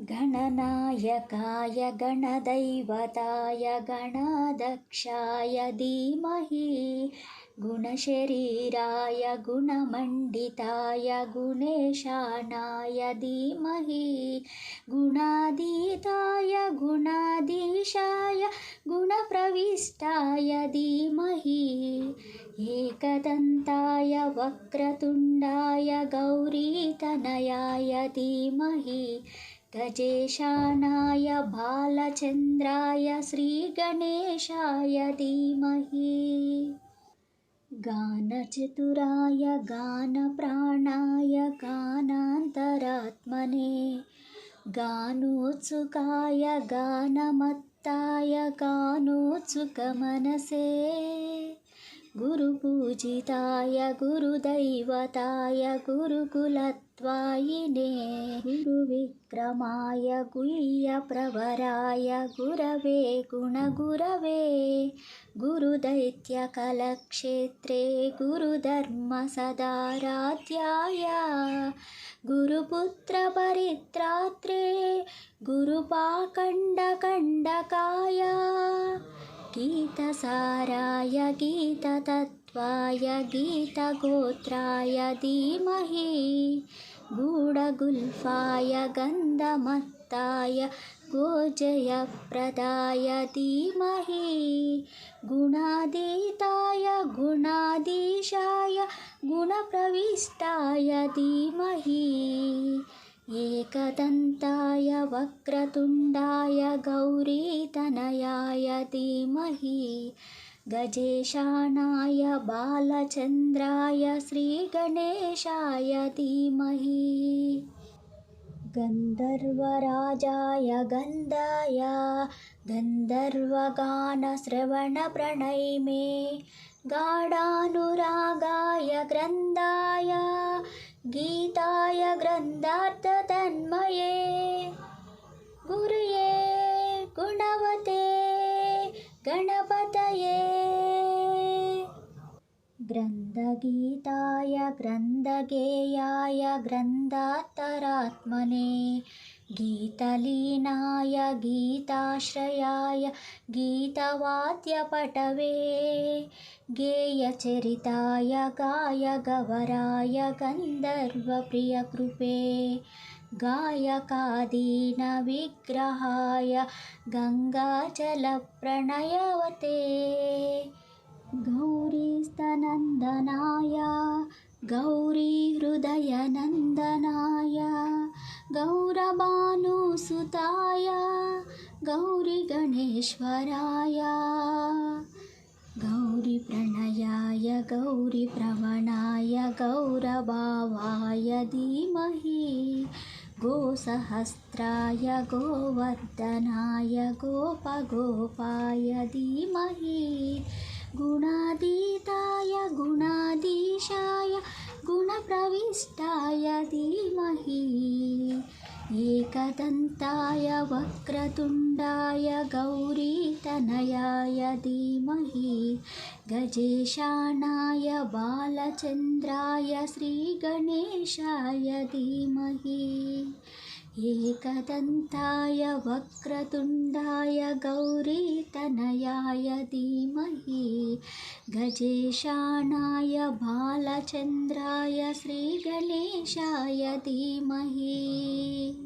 गणनायकाय गणदैवताय गणाध्यक्षाय धीमहि गुणशरीराय गुणमण्डिताय गुणेशानाय धीमहि गुणातीताय गुणाधीशाय गुणप्रविष्टाय धीमहि एकदन्ताय वक्रतुण्डाय गौरीतनयाय धीमहि गजेशानाय बालचन्द्राय श्रीगणेशाय धीमहि गानचतुराय गानप्राणाय गानान्तरात्मने गानोत्सुकाय गानमत्ताय गानोत्सुकमनसे गुरुपूजिताय गुरुदैवताय गुरुकुलत्वायिने गुरुविक्रमाय गुह्यप्रवराय गुरवे गुणगुरवे गुरुदैत्यकलक्षेत्रे गुरुधर्मसदाराध्याय गुरुपुत्रपरित्रात्रे गुरुपाखण्डकण्डकाय गीतसाराय गीततत्त्वाय गीतगोत्राय धीमहि गूढगुल्फाय गन्धमत्ताय गोजयप्रदाय धीमहि गुणातीताय गुणाधीशाय गुणप्रविष्टाय धीमहि एकदन्ताय वक्रतुण्डाय गौरीतनयाय धीमहि गजेशानाय बालचन्द्राय श्रीगणेशाय धीमहि गन्धर्वराजाय गन्धाय गन्धर्वगानश्रवणप्रणयिमे गाढानुरागाय ग्रन्थाय गीताय ग्रन्थार्थतन्मये गुरुये गुणवते गणपतये ग्रन्थगीताय ग्रन्थगेयाय ग्रन्थान्तरात्मने गीतलीनाय गीताश्रयाय गीतवाद्यपटवे गेयचरिताय गायगवराय गन्धर्वप्रियकृपे गायकादीनविग्रहाय गङ्गाजलप्रणयवते गौरीस्तनन्दनाय गौरीहृदयनन्दनाय गौरभानुसुताय गौरीगणेश्वराय गौरीप्रणयाय गौरीप्रवणाय गौरभावाय धीमहि गोसहस्राय गोवर्धनाय गोपगोपाय धीमहि गुणातीताय गुणाधीशाय गुणप्रविष्टाय धीमहि एकदन्ताय वक्रतुण्डाय गौरीतनयाय धीमहि गजेशानाय बालचन्द्राय श्रीगणेशाय धीमहि एकदन्ताय वक्रतुण्डाय गौरीतनयाय धीमहि गजेशानाय बालचन्द्राय श्रीगणेशाय धीमहि।